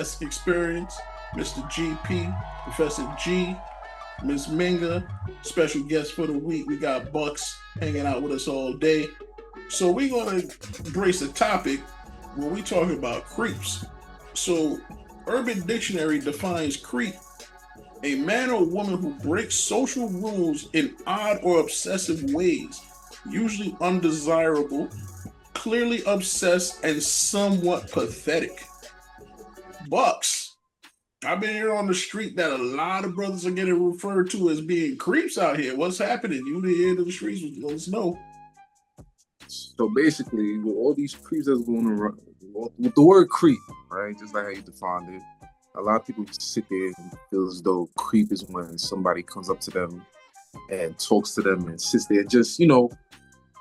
Mantastic Experience, Mr. GP, Professor G, Miss Minga, special guest for the week. We got Bucks hanging out with us all day. So we're going to embrace a topic when we talk about creeps. So Urban Dictionary defines creep: a man or woman who breaks social rules in odd or obsessive ways, usually undesirable, clearly obsessed, and somewhat pathetic. Bucks, I've been here on the street that a lot of brothers are getting referred to as being creeps out here. What's happening? You the end of the streets, let us know. So basically, with all these creeps that's going around, with the word creep, right? Just like how you defined it, a lot of people sit there and feel as though creep is when somebody comes up to them and talks to them and sits there and just,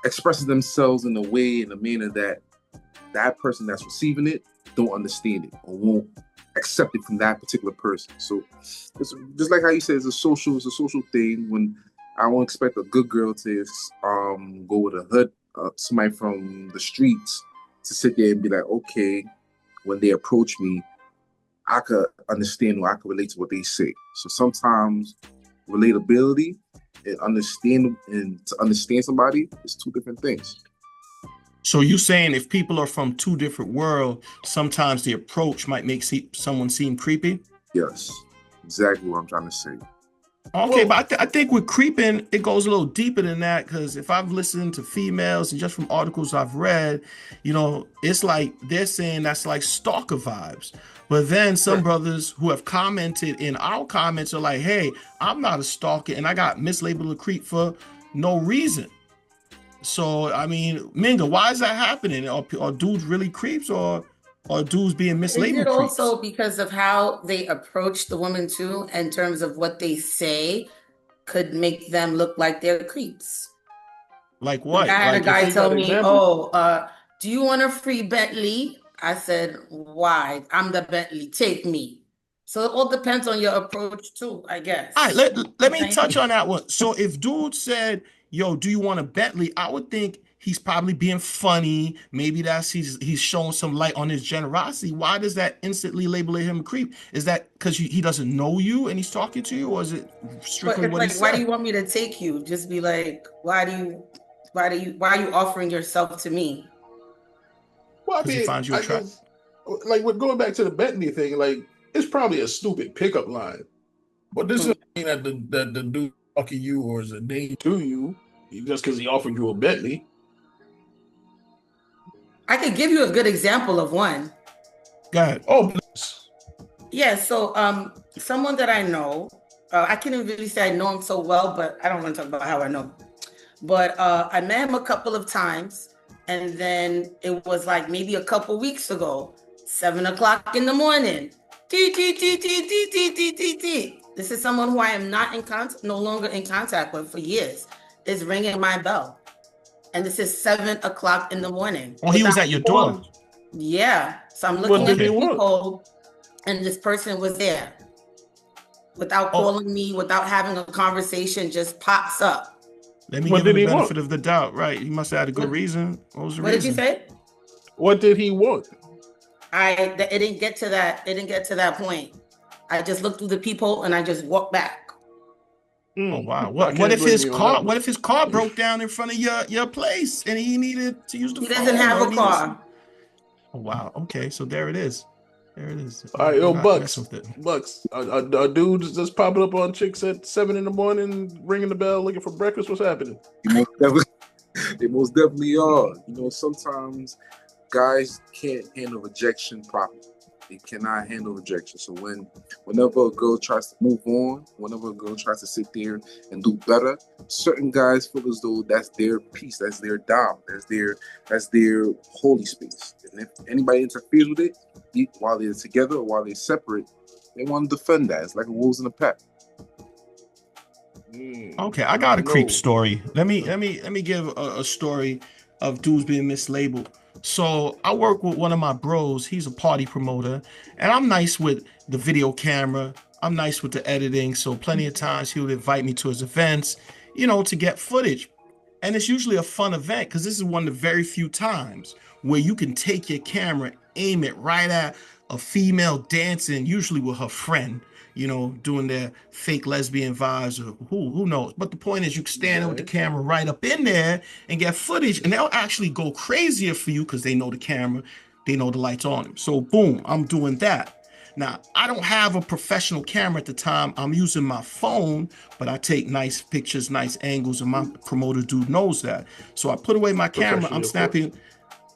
expresses themselves in a way, in a manner that person that's receiving it don't understand it or won't accept it from that particular person. So it's just like how you said, it's a social thing. When I won't expect a good girl to go with a hood, somebody from the streets, to sit there and be like, okay, when they approach me, I could understand or I could relate to what they say. So sometimes relatability and to understand somebody is two different things. So you're saying if people are from two different worlds, sometimes the approach might make someone seem creepy? Yes, exactly what I'm trying to say. Okay, but I think with creeping, it goes a little deeper than that, because if I've listened to females and just from articles I've read, it's like they're saying that's like stalker vibes. But then some brothers who have commented in our comments are like, hey, I'm not a stalker and I got mislabeled a creep for no reason. So, I mean, Minga, why is that happening? Are dudes really creeps or dudes being mislabeled? Is it also because of how they approach the woman too, in terms of what they say could make them look like they're creeps? Like what? I had a guy tell me, do you want a free Bentley? I said, why? I'm the Bentley, take me. So it all depends on your approach too, I guess. All right, let me touch on that one. So if dude said, yo, do you want a Bentley? I would think he's probably being funny. Maybe he's showing some light on his generosity. Why does that instantly label him a creep? Is that because he doesn't know you and he's talking to you, or is it strictly what he said? Why do you want me to take you? Just be like, why are you offering yourself to me? Well, I mean, he finds you attractive. Like, going back to the Bentley thing, like, it's probably a stupid pickup line, but this doesn't mean that the dude fucking you or is a name to you just because he offered you a Bentley. I could give you a good example of one. Go ahead. Oh, please. Yeah. So, someone that I know, I can't even really say I know him so well, but I don't want to talk about how I know him. But I met him a couple of times, and then it was like maybe a couple weeks ago, 7:00 in the morning. This is someone who I am no longer in contact with for years. Is ringing my bell, and this is 7:00 in the morning. Oh, he was at your door. Yeah. So I'm looking at the people, and this person was there, without calling me, without having a conversation, just pops up. Let me give him the benefit of the doubt. Right? He must have had a good reason. What was the reason? Did you say? What did he want? It didn't get to that. It didn't get to that point. I just looked through the people and I just walked back. Oh wow! What if his car? What if his car broke down in front of your place and he needed to use the phone? He doesn't have a car. Oh wow! Okay, so there it is. There it is. All right, yo, Bucks. A dude just popping up on chicks at 7 in the morning, ringing the bell, looking for breakfast. What's happening? They most definitely are. Sometimes guys can't handle rejection properly. They cannot handle rejection. So whenever a girl tries to move on, whenever a girl tries to sit there and do better, certain guys feel as though that's their piece, that's their dom, that's their holy space. And if anybody interferes with it, while they're together or while they're separate, they want to defend that. It's like a wolves in a pack. Okay, I got a creep story. Let me give a story of dudes being mislabeled. So I work with one of my bros. He's a party promoter, and I'm nice with the video camera. I'm nice with the editing. So plenty of times he would invite me to his events, to get footage. And it's usually a fun event because this is one of the very few times where you can take your camera, aim it right at a female dancing, usually with her friend, you know, doing their fake lesbian vibes, or who knows. But the point is, you can stand there with the camera right up in there and get footage, and they'll actually go crazier for you because they know the camera, they know the lights on them. So boom, I'm doing that. Now, I don't have a professional camera at the time. I'm using my phone, but I take nice pictures, nice angles, and my promoter dude knows that. So I put away my camera. I'm snapping.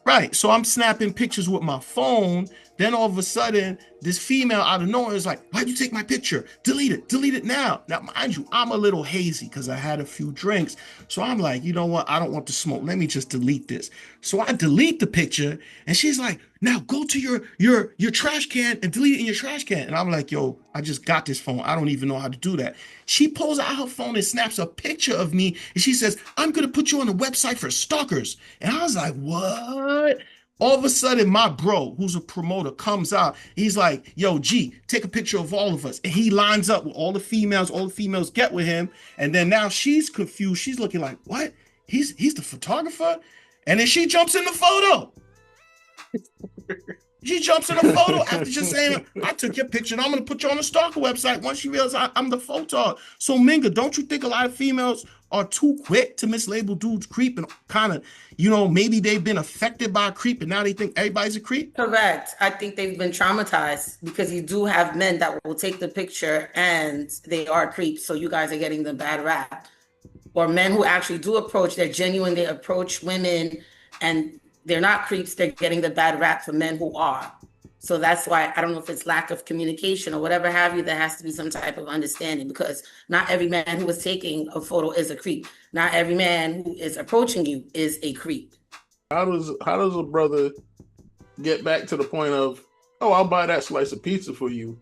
Right. So I'm snapping pictures with my phone. Then all of a sudden, this female out of nowhere is like, why'd you take my picture? Delete it now. Now, mind you, I'm a little hazy because I had a few drinks. So I'm like, you know what? I don't want to smoke. Let me just delete this. So I delete the picture, and she's like, now go to your trash can and delete it in your trash can. And I'm like, yo, I just got this phone. I don't even know how to do that. She pulls out her phone and snaps a picture of me, and she says, I'm gonna put you on a website for stalkers. And I was like, what? All of a sudden, my bro, who's a promoter, comes out. He's like, yo, G, take a picture of all of us. And he lines up with all the females get with him. And then now she's confused. She's looking like, what? He's the photographer? And then she jumps in the photo. She jumps in the photo after just saying, I took your picture and I'm going to put you on the stalker website once she realizes I'm the photo. So, Minga, don't you think a lot of females are too quick to mislabel dudes creep and kind of, you know, maybe they've been affected by a creep and now they think everybody's a creep? Correct. I think they've been traumatized because you do have men that will take the picture and they are creeps. So you guys are getting the bad rap. Or men who actually do approach, they're genuine, they approach women and they're not creeps, they're getting the bad rap for men who are. So that's why I don't know if it's lack of communication or whatever have you, there has to be some type of understanding because not every man who is taking a photo is a creep. Not every man who is approaching you is a creep. How does a brother get back to the point of, oh, I'll buy that slice of pizza for you,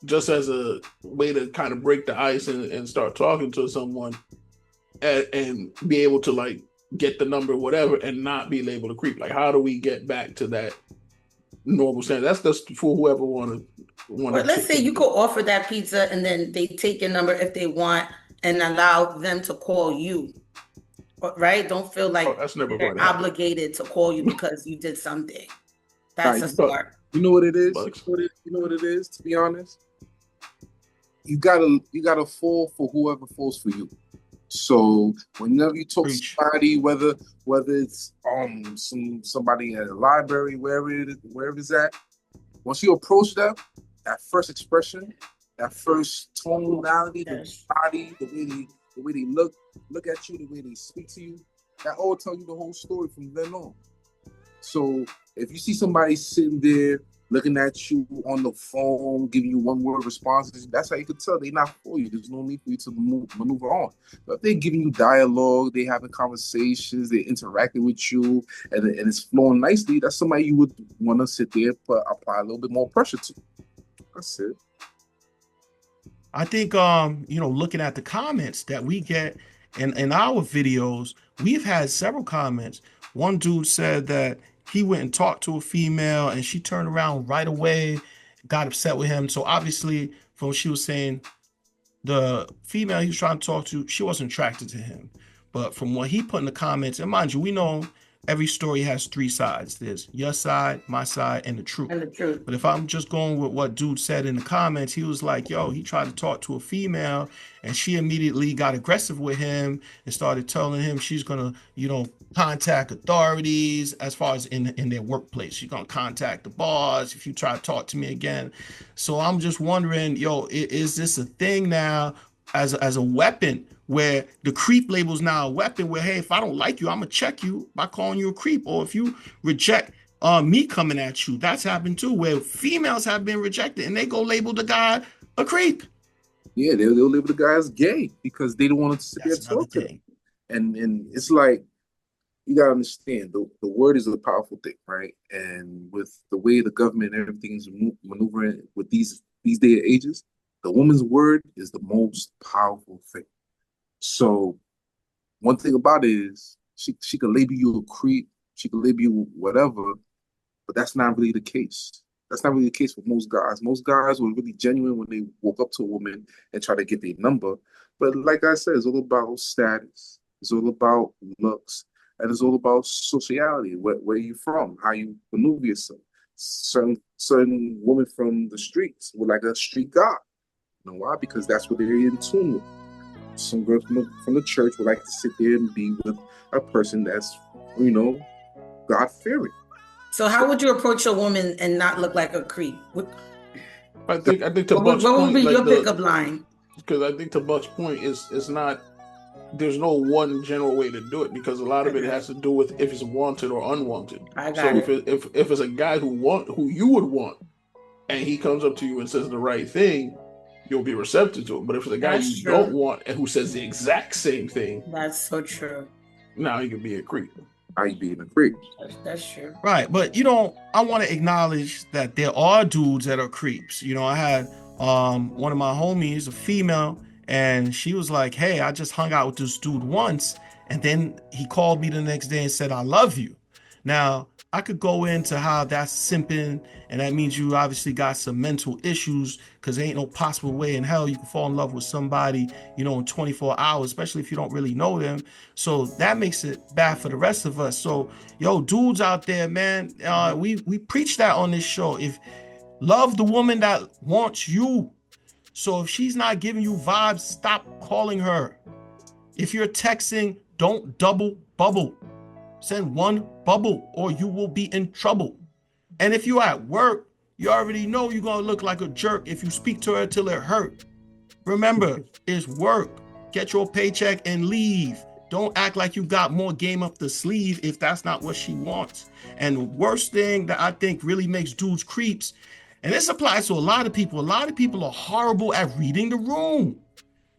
just as a way to kind of break the ice and start talking to someone and be able to like get the number, whatever, and not be labeled a creep? Like, how do we get back to that normal standard? That's just for whoever want to. But let's say you could offer that pizza and then they take your number if they want and allow them to call you, right? Don't feel like they're obligated to call you because you did something. That's a start. You know what it is? You know what it is, to be honest? You gotta fall for whoever falls for you. So whenever you talk to somebody, whether it's somebody at a library, wherever it's at, once you approach them, that first expression, that first tonality, the body, the way they look at you, the way they speak to you, that all tell you the whole story from then on. So if you see somebody sitting there looking at you on the phone, giving you one-word responses, that's how you can tell they're not for you. There's no need for you to maneuver on. But if they're giving you dialogue, they're having conversations, they're interacting with you, and it's flowing nicely, that's somebody you would want to sit there but apply a little bit more pressure to. That's it. I think, looking at the comments that we get in our videos, we've had several comments. One dude said that he went and talked to a female and she turned around right away, got upset with him. So obviously, from what she was saying, the female he was trying to talk to, she wasn't attracted to him. But from what he put in the comments, and mind you, we know every story has three sides. There's your side, my side, and the truth. But if I'm just going with what dude said in the comments, he was like, yo, he tried to talk to a female and she immediately got aggressive with him and started telling him she's going to, contact authorities as far as in their workplace. She's going to contact the boss if you try to talk to me again. So I'm just wondering, is this a thing now as a weapon where the creep label is now a weapon where, hey, if I don't like you, I'm going to check you by calling you a creep. Or if you reject me coming at you, that's happened too, where females have been rejected and they go label the guy a creep. Yeah, they'll label the guy as gay because they don't want to sit there and talk to him. And it's like, you got to understand, the word is a powerful thing, right? And with the way the government and everything is maneuvering with these day and ages, the woman's word is the most powerful thing. So one thing about it is she could label you a creep, she could label you whatever, but that's not really the case. That's not really the case for most guys. Most guys were really genuine when they woke up to a woman and try to get their number. But like I said, it's all about status. It's all about looks. And it's all about sociality, where you're from, how you maneuver yourself. certain women from the streets with like a street god. You know why? Because that's what they're in tune with. Some girls from the church would like to sit there and be with a person that's, you know, God fearing. So how would you approach a woman and not look like a creep? I think to What Buck's would point, be like your pickup line? because I think to Buck's point is not. There's no one general way to do it because a lot of it has to do with if it's wanted or unwanted. I got So it. if it's a guy who you would want, and he comes up to you and says the right thing, you'll be receptive to it. But if it's a guy That's you true. don't want and who says the exact same thing, That's so true. now he could be a creep. I being a creep. That's true. Right, but you know, I want to acknowledge that there are dudes that are creeps. You know, I had one of my homies, a female, and she was like, "Hey, I just hung out with this dude once, and then he called me the next day and said I love you." Now, I could go into how that's simping, and that means you obviously got some mental issues because there ain't no possible way in hell you can fall in love with somebody, you know, in 24 hours, especially if you don't really know them. So that makes it bad for the rest of us. So, yo, dudes out there, man, we preach that on this show. If love the woman that wants you. So if she's not giving you vibes, stop calling her. If you're texting, don't double bubble. Send one bubble or you will be in trouble. And if you're at work, you already know you're going to look like a jerk if you speak to her till it hurt. Remember, it's work. Get your paycheck and leave. Don't act like you got more game up the sleeve if that's not what she wants. And the worst thing that I think really makes dudes creeps, and this applies to a lot of people are horrible at reading the room.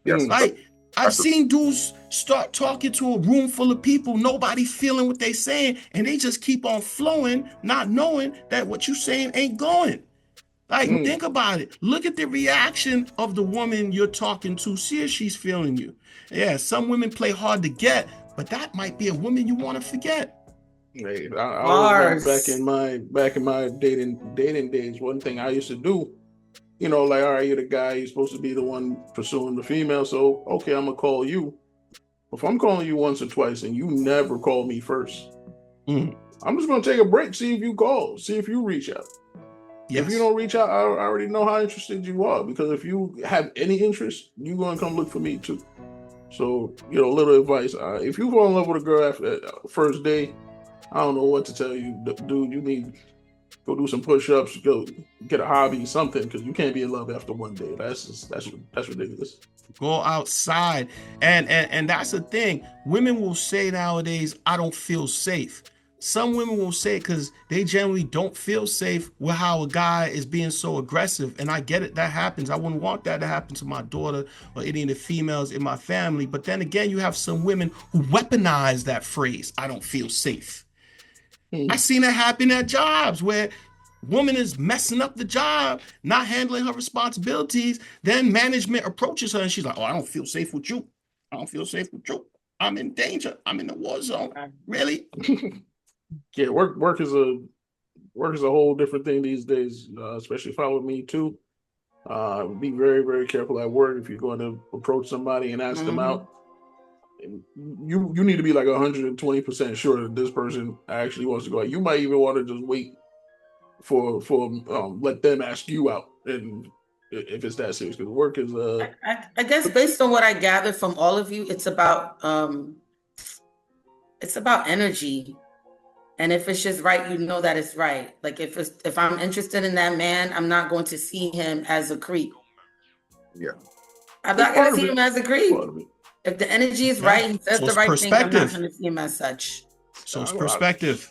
Yes. Like, I've seen dudes start talking to a room full of people, nobody feeling what they saying, and they just keep on flowing, not knowing that what you saying ain't going. Like, think about it. Look at the reaction of the woman you're talking to. See if she's feeling you. Yeah, some women play hard to get, but that might be a woman you want to forget. Hey, I was back in my dating days. One thing I used to do, you know, like, all right, you're the guy, you're supposed to be the one pursuing the female, so okay, I'm gonna call you. If I'm calling you once or twice and you never call me first, I'm just gonna take a break, see if you call, see if you reach out. Yes. If you don't reach out, I already know how interested you are, because if you have any interest, you're gonna come look for me too. So, you know, little advice: if you fall in love with a girl after first day, I don't know what to tell you, dude. You need go do some push-ups, go get a hobby, something, because you can't be in love after one day. That's ridiculous. Go outside, and that's the thing. Women will say nowadays, "I don't feel safe." Some women will say it because they generally don't feel safe with how a guy is being so aggressive. And I get it, that happens. I wouldn't want that to happen to my daughter or any of the females in my family. But then again, you have some women who weaponize that phrase, "I don't feel safe." I seen it happen at jobs where woman is messing up the job, not handling her responsibilities. Then management approaches her and she's like, "Oh, I don't feel safe with you. I don't feel safe with you. I'm in danger. I'm in the war zone." Really? Yeah, work is a whole different thing these days, especially following me too. Be very, very careful at work if you're going to approach somebody and ask them out. You need to be like 120% sure that this person actually wants to go out. You might even want to just wait for let them ask you out, and if it's that serious, because work is I guess based on what I gathered from all of you, it's about energy. And if it's just right, you know that it's right. Like if I'm interested in that man, I'm not going to see him as a creep. Yeah. I'm not going to see him as a creep. If the energy is right, he says the right thing, I'm not going to see him as such. So it's perspective.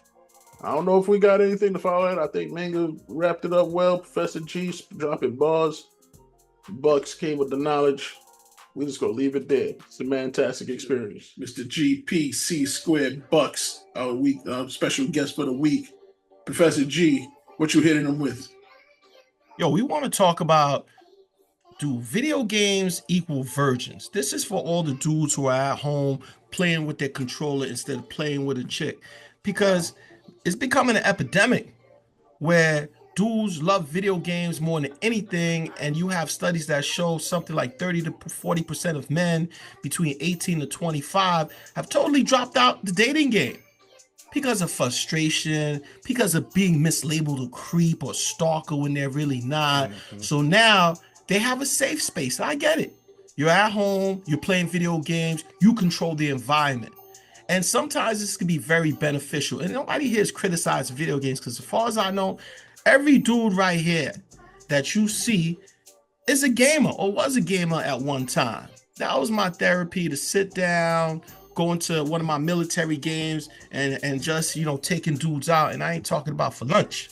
I don't know if we got anything to follow that. I think Manga wrapped it up well. Professor G dropping bars. Bucks came with the knowledge. We just gonna leave it there. It's a Mantastic Experience. Mr. GPC Squared Bucks, our week special guest for the week. Professor G, what you hitting them with? Yo, we want to talk about, do video games equal virgins? This is for all the dudes who are at home playing with their controller instead of playing with a chick, because it's becoming an epidemic where dudes love video games more than anything, and you have studies that show something like 30 to 40% of men between 18 to 25 have totally dropped out the dating game. because of frustration, because of being mislabeled a creep or stalker when they're really not. So now they have a safe space. I get it. You're at home, you're playing video games, you control the environment. And sometimes this can be very beneficial. And nobody here is criticizing video games, because as far as I know, every dude right here that you see is a gamer or was a gamer at one time. That was my therapy, to sit down, go into one of my military games and just, taking dudes out. And I ain't talking about for lunch.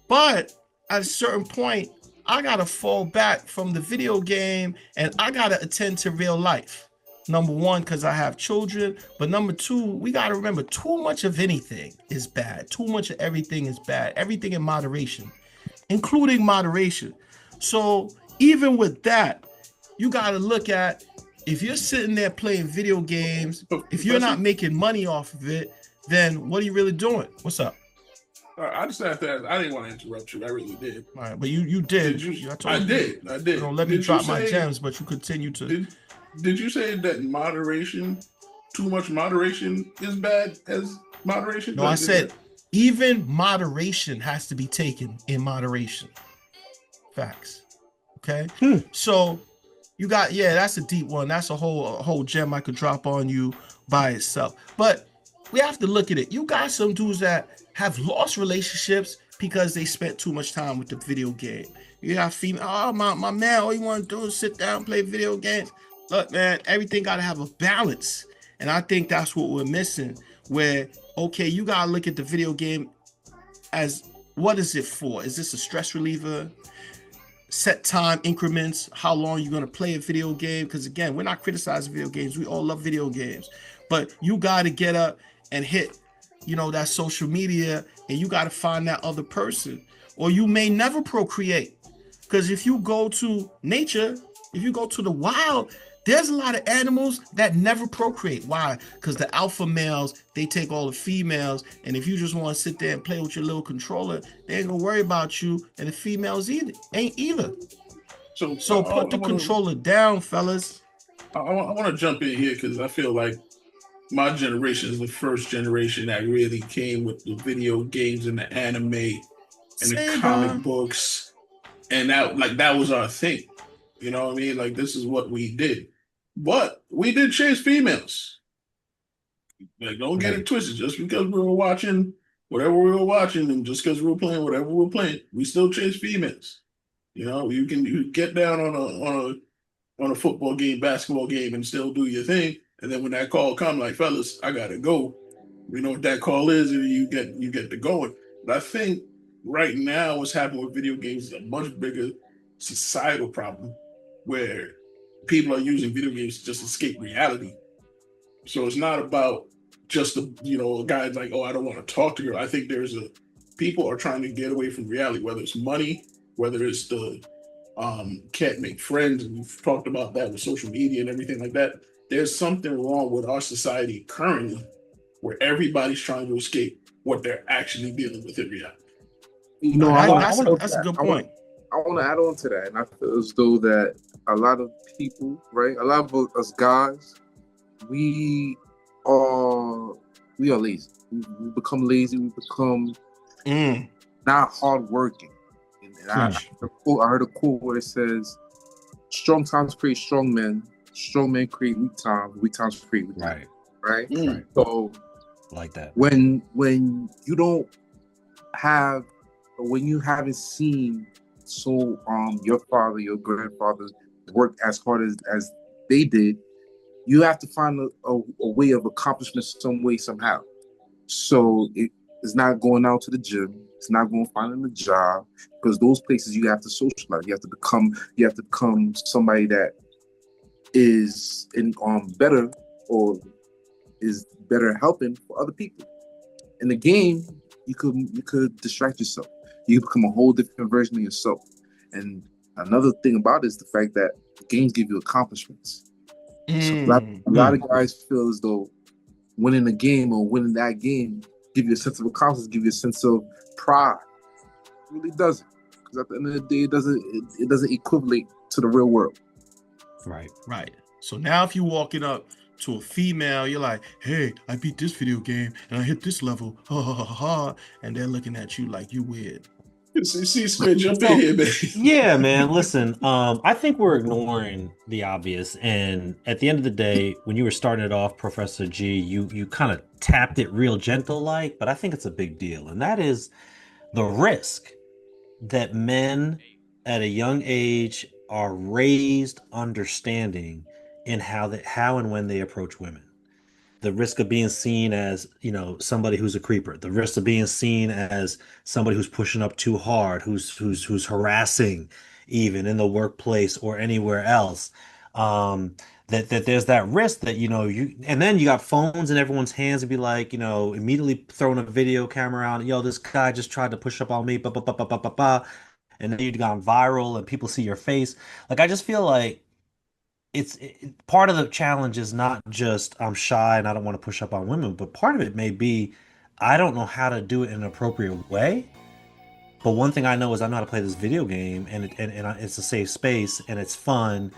But at a certain point, I got to fall back from the video game and I got to attend to real life. Number one, because I have children. But number two, we got to remember, too much of anything is bad. Too much of everything is bad. Everything in moderation, including moderation. So even with that, you got to look at, if you're sitting there playing video games, if you're not making money off of it, then what are you really doing? What's up? I just have to ask. I didn't want to interrupt you. I really did. All right, but you did. I did. Don't let me drop my gems, but you continue to. Did you say that moderation, too much moderation is bad as moderation? No, I said even moderation has to be taken in moderation. Facts. Okay. So you got, that's a deep one. That's a whole gem I could drop on you by itself. But we have to look at it. You got some dudes that have lost relationships because they spent too much time with the video game. You got female, my man, all you want to do is sit down and play video games. Look, man, everything got to have a balance. And I think that's what we're missing, where, okay, you got to look at the video game as, what is it for? Is this a stress reliever? Set time increments, how long you're going to play a video game? Because again, we're not criticizing video games. We all love video games. But you got to get up and hit, that social media, and you got to find that other person. Or you may never procreate. Because if you go to nature, if you go to the wild, there's a lot of animals that never procreate. Why? Because the alpha males, they take all the females. And if you just want to sit there and play with your little controller, they ain't going to worry about you. And the females ain't either. So put the controller down, fellas. I want to jump in here because I feel like my generation is the first generation that really came with the video games and the anime and the comic books. And that was our thing. You know what I mean? Like, this is what we did. But we did chase females. Like, don't get it twisted. Just because we were watching whatever we were watching, and just because we were playing whatever we were playing, we still chase females. You get down on a football game, basketball game, and still do your thing. And then when that call comes, like, fellas, I gotta go. We know what that call is, and you get to going. But I think right now what's happening with video games is a much bigger societal problem, where people are using video games to just escape reality. So it's not about just a guy like, I don't want to talk to her. I think people are trying to get away from reality, whether it's money, whether it's the can't make friends, and we've talked about that with social media and everything like that. There's something wrong with our society currently, where everybody's trying to escape what they're actually dealing with in reality. That's a good point. I want to add on to that, and I feel as though that a lot of people, right, a lot of us guys, we are lazy. We become lazy. We become not hardworking. And I heard a quote where it says, "Strong times create strong men. Strong men create weak times. Weak times create weak times." Right. Right. So, like that. When you don't have, when you haven't seen your father, your grandfather work as hard as they did, you have to find a way of accomplishment some way, somehow. So it's not going out to the gym. It's not going finding a job, because those places you have to socialize. You have to become somebody that is better, or is better helping for other people. In the game, you could distract yourself. You become a whole different version of yourself. And another thing about it is the fact that games give you accomplishments. So a lot of guys feel as though winning a game or winning that game give you a sense of accomplishment, give you a sense of pride. It really doesn't. Because at the end of the day, it doesn't equivalent to the real world. Right. So now if you walking up to a female, you're like, hey, I beat this video game and I hit this level, ha ha ha ha, and they're looking at you like you weird. See, Squid, jump in here, man. Yeah, man. Listen, I think we're ignoring the obvious, and at the end of the day, when you were starting it off, Professor G, you kind of tapped it real gentle like, but I think it's a big deal, and that is the risk that men at a young age are raised understanding in how and when they approach women. The risk of being seen as, somebody who's a creeper, the risk of being seen as somebody who's pushing up too hard, who's harassing, even in the workplace or anywhere else. That there's that risk that and then you got phones in everyone's hands and be like, immediately throwing a video camera out. Yo, this guy just tried to push up on me, and then you've gone viral and people see your face. Like, I just feel like part of the challenge is not just I'm shy and I don't want to push up on women, but part of it may be I don't know how to do it in an appropriate way. But one thing I know is I know how to play this video game, and it's a safe space and it's fun,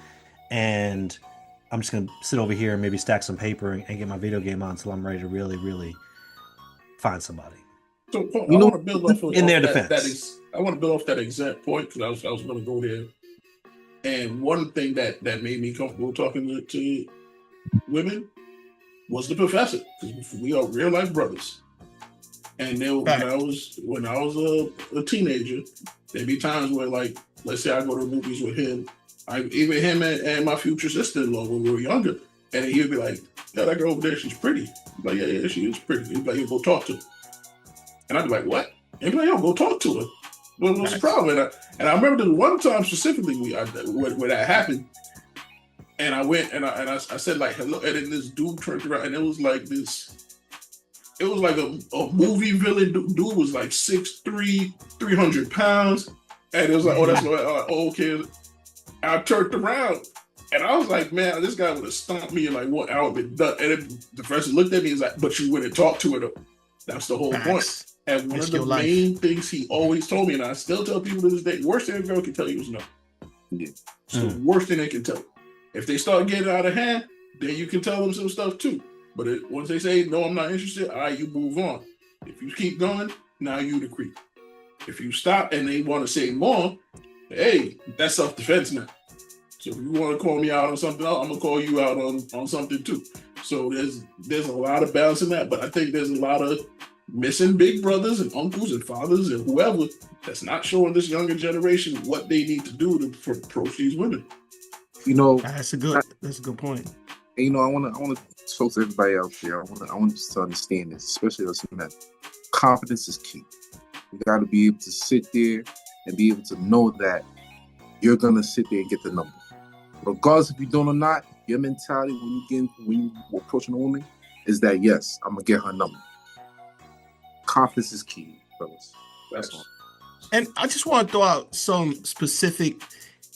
and I'm just gonna sit over here and maybe stack some paper and get my video game on until I'm ready to really, really find somebody. So I want to build off of in their defense. I want to build off that exact point because I was going to go there. And one thing that made me comfortable talking to women was the professor, because we are real life brothers. And then when I was a teenager, there'd be times where, like, let's say I go to the movies with him, even him and my future sister-in-law when we were younger, and he would be like, "Yeah, that girl over there, she's pretty." I'm like, yeah, she is pretty. He'd be like, "Yeah, go talk to her." And I'd be like, "What?" He'd be like, "Yo, go talk to her. What's the problem?" And I remember this one time specifically where that happened, and I went and I said, like, hello, and then this dude turned around, and it was like a movie villain. Dude was like 6'3", 300 pounds, and it was like, oh, that's what, okay. I turned around, and I was like, man, this guy would have stomped me in like 1 hour, been done. And then the professor looked at me and was like, but you went and talked to her though. That's the whole point. And one of the main things he always told me, and I still tell people to this day, worst thing a girl can tell you is no. Yeah. So worst thing they can tell. If they start getting out of hand, then you can tell them some stuff too. But once they say, no, I'm not interested, all right, you move on. If you keep going, now you the creep. If you stop and they want to say more, hey, that's self-defense now. So if you want to call me out on something else, I'm going to call you out on something too. So there's a lot of balance in that, but I think there's a lot of missing big brothers and uncles and fathers and whoever that's not showing this younger generation what they need to do to approach these women. That's a good point. And, I want to talk to everybody out there. I want us to understand this, especially us men. Confidence is key. You got to be able to sit there and be able to know that you're gonna sit there and get the number, regardless if you don't or not. Your mentality when you approaching a woman is that, yes, I'm gonna get her number. Confidence is key, fellas. That's all. And I just want to throw out some specific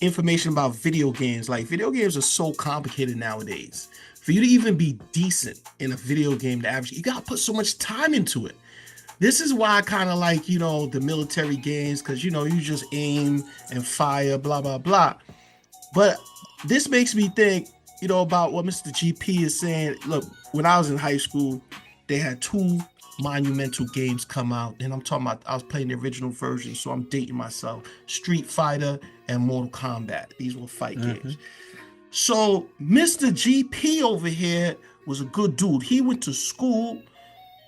information about video games. Like, video games are so complicated nowadays. For you to even be decent in a video game, you gotta put so much time into it. This is why I kind of like, the military games, because, you just aim and fire, blah, blah, blah. But this makes me think, about what Mr. GP is saying. Look, when I was in high school, they had 2 monumental games come out. And I'm talking about, I was playing the original version, so I'm dating myself. Street Fighter and Mortal Kombat. These were fight games. So Mr. GP over here was a good dude. He went to school,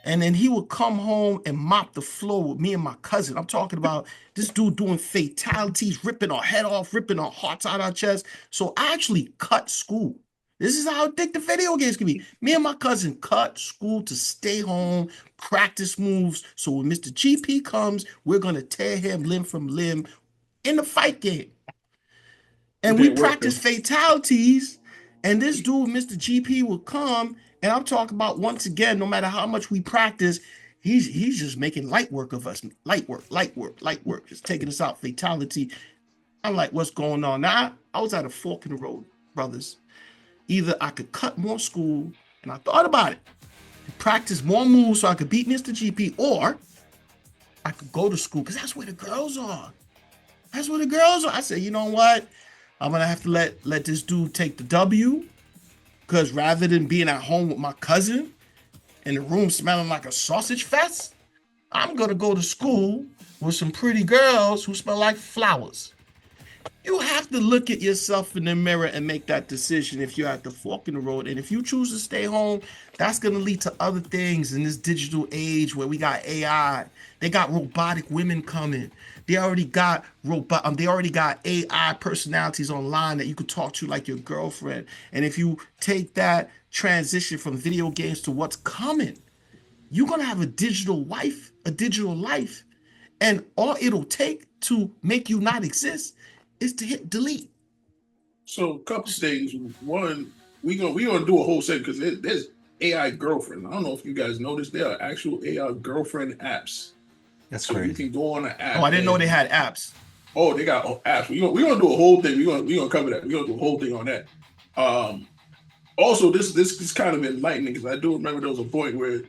and then he would come home and mop the floor with me and my cousin. I'm talking about this dude doing fatalities, ripping our head off, ripping our hearts out our chest. So I actually cut school. This is how addictive video games can be. Me and my cousin cut school to stay home, practice moves. So when Mr. GP comes, we're going to tear him limb from limb in the fight game. And we practice fatalities. And this dude, Mr. GP, will come. And I'm talking about, once again, no matter how much we practice, he's just making light work of us. Light work. Just taking us out. Fatality. I'm like, what's going on? Now, I was at a fork in the road, brothers. Either I could cut more school, and I thought about it, and practice more moves so I could beat Mr. GP, or I could go to school, because that's where the girls are. I said, you know what? I'm going to have to let this dude take the W. Because rather than being at home with my cousin in the room smelling like a sausage fest, I'm gonna go to school with some pretty girls who smell like flowers. You have to look at yourself in the mirror and make that decision if you're at the fork in the road. And if you choose to stay home, that's going to lead to other things in this digital age where we got AI. They got robotic women coming. They already got AI personalities online that you could talk to like your girlfriend. And if you take that transition from video games to what's coming, you're going to have a digital wife, a digital life. And all it'll take to make you not exist is to hit delete. So a couple things. One, we gonna do a whole set because there's AI girlfriend. I don't know if you guys noticed there are actual AI girlfriend apps. That's so crazy. You can go on an app. Oh, I didn't know they had apps. Oh, they got apps. We're gonna do a whole thing. We're gonna cover that. We're gonna do a whole thing on that. Also, this is kind of enlightening because I do remember there was a point where,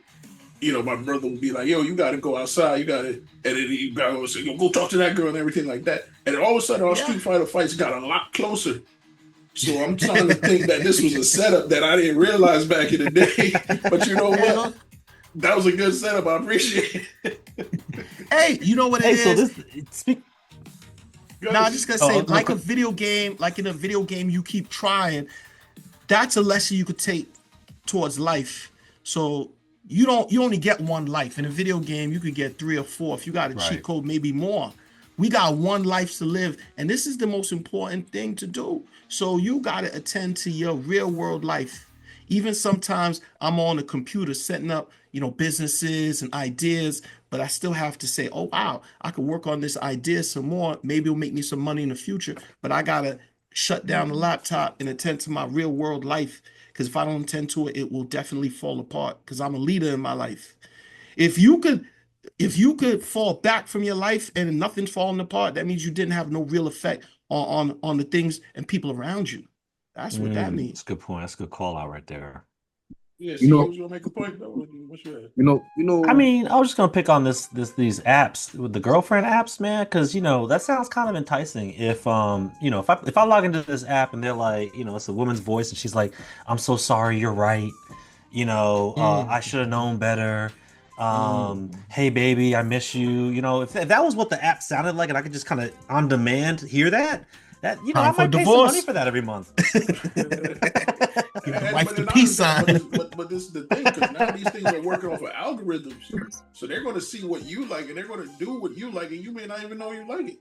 my brother would be like, "Yo, you got to go outside. You got to," and then you got to say, "Go talk to that girl," and everything like that. And then all of a sudden, our Street Fighter fights got a lot closer. So I'm trying to think that this was a setup that I didn't realize back in the day. But you know what? That was a good setup. I appreciate it. Hey, you know what it is? So this I'm just gonna say, like a video game, like in a video game, you keep trying. That's a lesson you could take towards life. So you only get one life. In a video game, you could get 3 or 4. If you got a cheat code, maybe more. We got one life to live, and this is the most important thing to do. So you got to attend to your real world life. Even sometimes I'm on the computer setting up, businesses and ideas, but I still have to say, oh, wow, I could work on this idea some more. Maybe it'll make me some money in the future, but I got to shut down the laptop and attend to my real world life. Because if I don't attend to it, it will definitely fall apart because I'm a leader in my life. If you could fall back from your life and nothing's falling apart, that means you didn't have no real effect on the things and people around you. That's what that means. That's a good point. That's a good call out right there. Yeah, so you was gonna make a point though. What's your I mean, I was just gonna pick on these apps with the girlfriend apps, man, because that sounds kind of enticing. If if I log into this app and they're like, it's a woman's voice and she's like, "I'm so sorry, you're right. I should have known better. Hey baby, I miss you." If that was what the app sounded like, and I could just kind of on demand hear that I might pay some money for that every month. Wife the peace sign. But this is the thing, because now these things are working off of algorithms. So they're going to see what you like, and they're going to do what you like, and you may not even know you like it.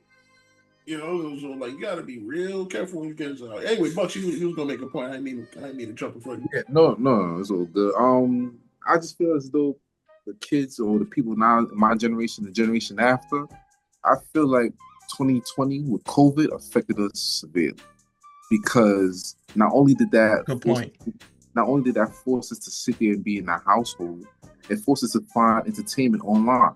So like you got to be real careful when you get into it. Anyway, Bucks, you was going to make a point. I didn't mean to jump in front of you. Yeah, no, it's all good. I just feel as though the kids or the people now, my generation, the generation after, I feel like 2020 with COVID affected us severely because not only did that force us to sit there and be in our household, it forces us to find entertainment online.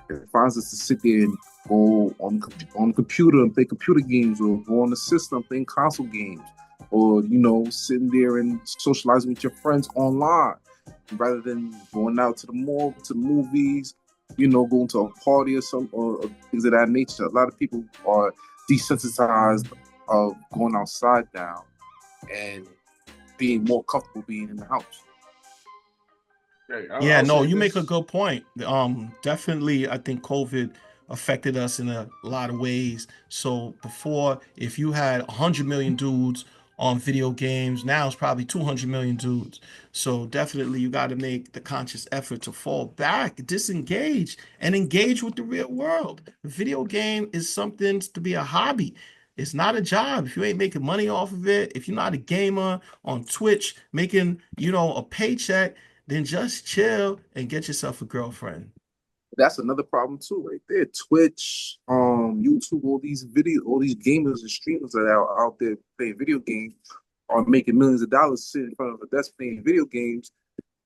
It finds us to sit there and go on the computer and play computer games, or go on the system playing console games, or sitting there and socializing with your friends online rather than going out to the mall, to the movies, going to a party or things of that nature. A lot of people are desensitized of going outside now and being more comfortable being in the house. You make a good point. Definitely, I think COVID affected us in a lot of ways. So before, if you had 100 million dudes on video games, now it's probably 200 million dudes. So definitely you got to make the conscious effort to fall back, disengage, and engage with the real world. The video game is something to be a hobby. It's not a job. If you ain't making money off of it, if you're not a gamer on Twitch making, a paycheck, then just chill and get yourself a girlfriend. That's another problem too, right there. Twitch, YouTube, all these gamers and streamers that are out there playing video games are making millions of dollars sitting in front of a desk playing video games.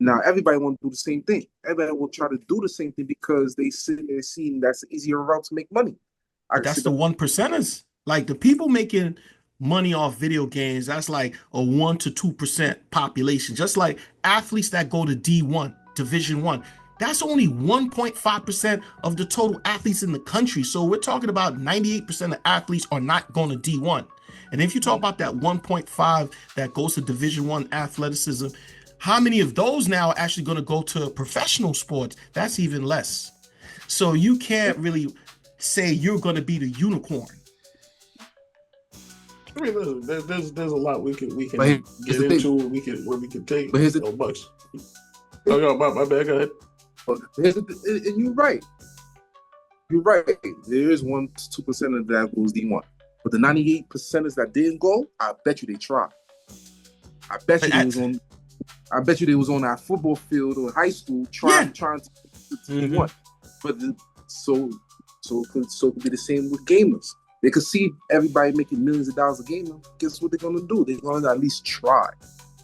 Now everybody want to do the same thing. Everybody will try to do the same thing because they sit there seeing that's the easier route to make money. That's the 1%ers. Like the people making money off video games, that's like a 1 to 2% population. Just like athletes that go to D1, Division 1. That's only 1.5% of the total athletes in the country. So we're talking about 98% of athletes are not going to D1. And if you talk about that 1.5 that goes to Division I athleticism, how many of those now are actually going to go to professional sports? That's even less. So you can't really say you're going to be the unicorn. I mean, listen, there's a lot we can But get into. Where we can take. But here's the- Bucks. Oh, no, my bad. Go ahead. And you're right. You're right. There is 1-2% of that goes D1. But the 98% that didn't go, I bet you they tried. I bet you they was on that football field or high school trying to D1. But so it could be the same with gamers. They could see everybody making millions of dollars a game. Guess what they're gonna do? They're gonna at least try.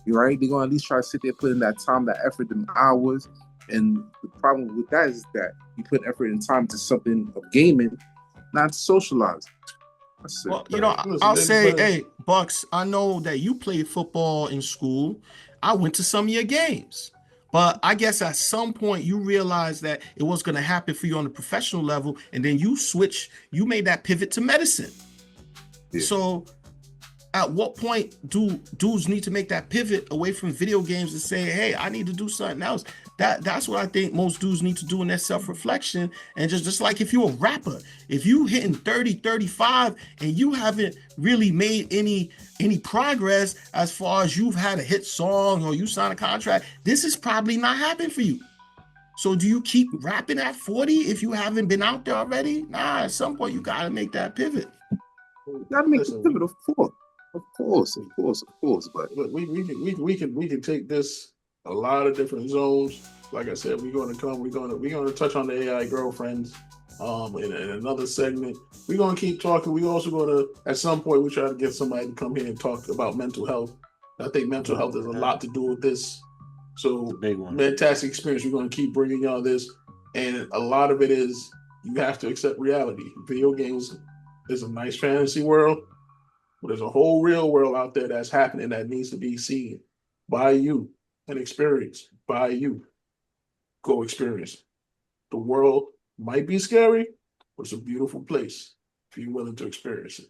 You're right. They're gonna at least try to sit there, put in that time, that effort, them hours. And the problem with that is that you put effort and time into something of gaming, not socializing. Well, you know, I'll say, hey, Bucks, I know that you played football in school. I went to some of your games. But I guess at some point you realized that it was going to happen for you on the professional level, and then you made that pivot to medicine. Yeah. So at what point do dudes need to make that pivot away from video games and say, hey, I need to do something else? That's what I think most dudes need to do in their self-reflection. And just like if you're a rapper, if you hitting 30, 35 and you haven't really made any progress as far as you've had a hit song or you signed a contract, this is probably not happening for you. So do you keep rapping at 40 if you haven't been out there already? Nah, at some point you gotta make that pivot. You gotta make the pivot, of course. But we can take this a lot of different zones. Like I said, we're going to touch on the AI girlfriends in another segment. We're going to keep talking. We're also going to, at some point, we try to get somebody to come here and talk about mental health. I think mental health has a lot to do with this. So, big one. Mantastic Experience, we're going to keep bringing y'all this. And a lot of it is you have to accept reality. Video games is a nice fantasy world, but there's a whole real world out there that's happening that needs to be seen by you and experienced by you. Go experience. The world might be scary, but it's a beautiful place if you're willing to experience it.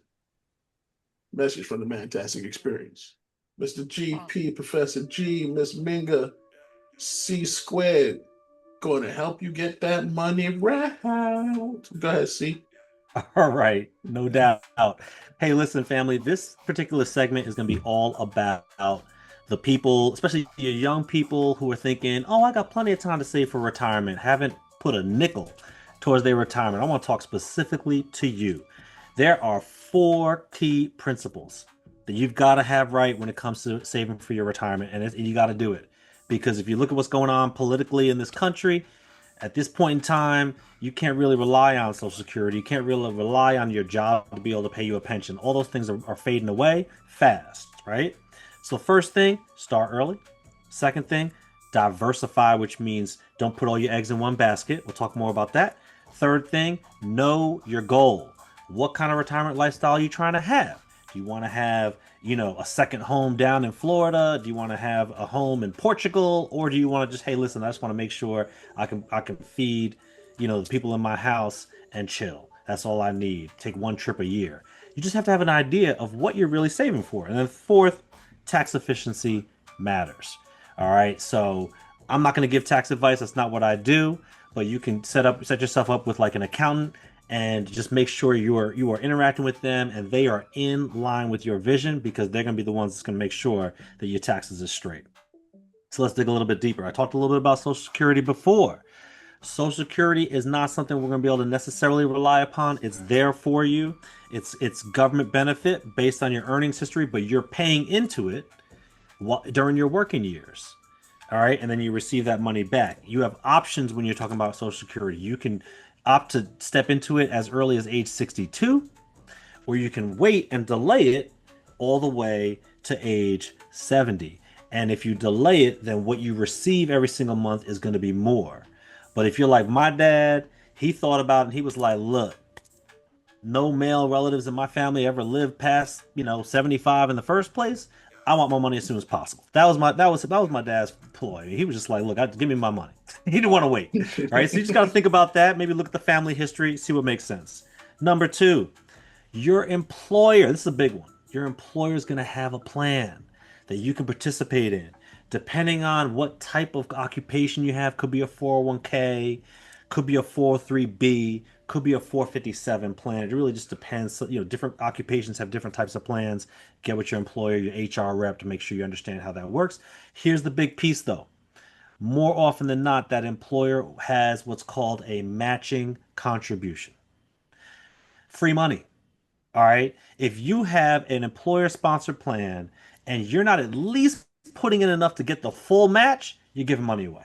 Message from the Mantastic Experience. Mr. GP, Professor G, Miss Minga, C Squared, going to help you get that money right. Go ahead, C. All right, no doubt. Hey, listen, family, this particular segment is going to be all about the people, especially your young people who are thinking, oh, I got plenty of time to save for retirement, haven't put a nickel towards their retirement. I want to talk specifically to you. There are 4 key principles that you've got to have right when it comes to saving for your retirement, and you got to do it. Because if you look at what's going on politically in this country, at this point in time, you can't really rely on Social Security. You can't really rely on your job to be able to pay you a pension. All those things are fading away fast, right? So first thing, start early. Second thing, diversify, which means don't put all your eggs in one basket. We'll talk more about that. Third thing, know your goal. What kind of retirement lifestyle are you trying to have? Do you want to have, a second home down in Florida? Do you want to have a home in Portugal? Or do you want to just, hey, listen, I just want to make sure I can feed, the people in my house and chill. That's all I need. Take one trip a year. You just have to have an idea of what you're really saving for. And then fourth, tax efficiency matters. All right. So I'm not going to give tax advice. That's not what I do. But you can set yourself up with like an accountant and just make sure you are interacting with them and they are in line with your vision, because they're going to be the ones that's going to make sure that your taxes are straight. So let's dig a little bit deeper. I talked a little bit about Social Security before. Social Security is not something we're going to be able to necessarily rely upon. It's there for you. It's government benefit based on your earnings history, but you're paying into it during your working years. All right. And then you receive that money back. You have options when you're talking about Social Security. You can opt to step into it as early as age 62, or you can wait and delay it all the way to age 70. And if you delay it, then what you receive every single month is going to be more. But if you're like my dad, he thought about it and he was like, look, no male relatives in my family ever lived past, 75 in the first place. I want my money as soon as possible. That was my dad's ploy. He was just like, look, give me my money. He didn't want to wait. Right. So you just got to think about that. Maybe look at the family history, see what makes sense. Number 2, your employer. This is a big one. Your employer is going to have a plan that you can participate in, depending on what type of occupation you have. Could be a 401k, could be a 403b, could be a 457 plan. It really just depends. You know, different occupations have different types of plans. Get with your employer, your HR rep, to make sure you understand how that works. Here's the big piece, though. More often than not, that employer has what's called a matching contribution. Free money. All right. If you have an employer sponsored plan and you're not at least putting in enough to get the full match, you're giving money away.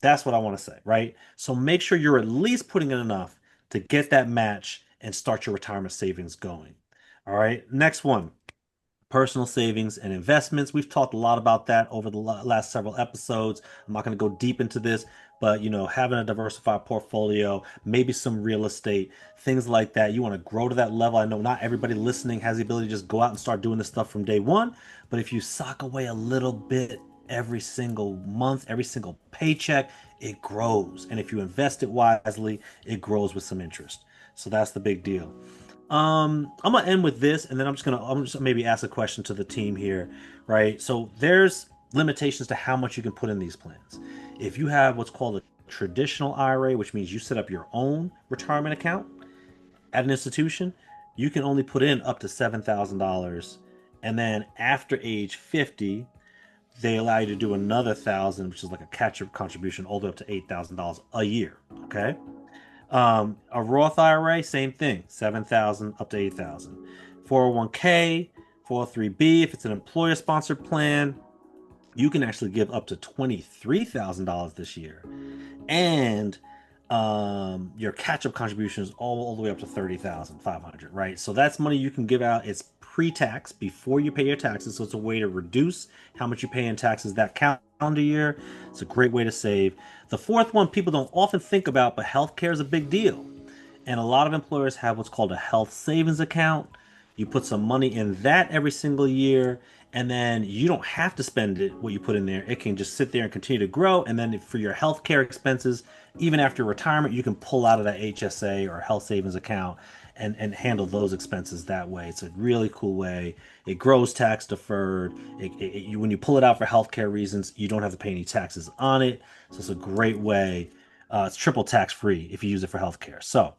That's what I want to say, right? So make sure you're at least putting in enough to get that match and start your retirement savings going. All right. Next one, personal savings and investments. We've talked a lot about that over the last several episodes. I'm not going to go deep into this, but having a diversified portfolio, maybe some real estate, things like that. You want to grow to that level. I know not everybody listening has the ability to just go out and start doing this stuff from day one, but if you sock away a little bit every single month, every single paycheck, it grows. And if you invest it wisely, it grows with some interest. So that's the big deal. I'm gonna end with this, and then I'm just maybe ask a question to the team here, right? So there's limitations to how much you can put in these plans. If you have what's called a traditional IRA, which means you set up your own retirement account at an institution, you can only put in up to $7,000, and then after age 50, they allow you to do another $1,000, which is like a catch-up contribution, all the way up to $8,000 a year. Okay. A Roth IRA, same thing, 7,000 up to 8,000. 401k, 403b, if it's an employer-sponsored plan, you can actually give up to $23,000 this year, and your catch-up contribution is all the way up to $30,500, right? So that's money you can give out. It's pre-tax, before you pay your taxes, so it's a way to reduce how much you pay in taxes that calendar year. It's a great way to save. The fourth one people don't often think about, but healthcare is a big deal, and a lot of employers have what's called a health savings account. You put some money in that every single year, and then you don't have to spend what you put in there. It can just sit there and continue to grow. And then for your healthcare expenses, even after retirement, you can pull out of that HSA or health savings account and handle those expenses that way. It's a really cool way. It grows tax deferred. When you pull it out for healthcare reasons, you don't have to pay any taxes on it. So it's a great way. It's triple tax free if you use it for healthcare. So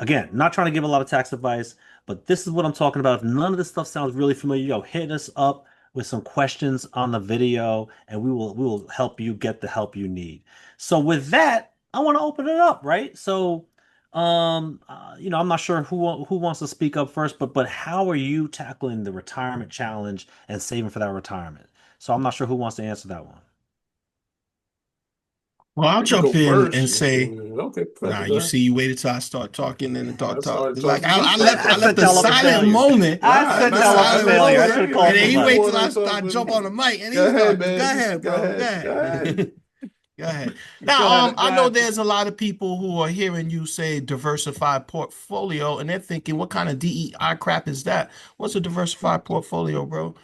again, not trying to give a lot of tax advice, but this is what I'm talking about. If none of this stuff sounds really familiar, hit us up with some questions on the video, and we will help you get the help you need. So with that, I want to open it up, right? So I'm not sure who wants to speak up first, but how are you tackling the retirement challenge and saving for that retirement? So I'm not sure who wants to answer that one. Well, I'll jump in and say, okay, nah, you see, you waited till I start talking and then talk. It's like I I left the silent moment. I said y'all up a failure. I should have called And then he somebody. wait till I start jump on the mic, and he started. Go ahead, bro. Go ahead. Go ahead. Now, I know there's a lot of people who are hearing you say diversified portfolio, and they're thinking, what kind of DEI crap is that? What's a diversified portfolio, bro?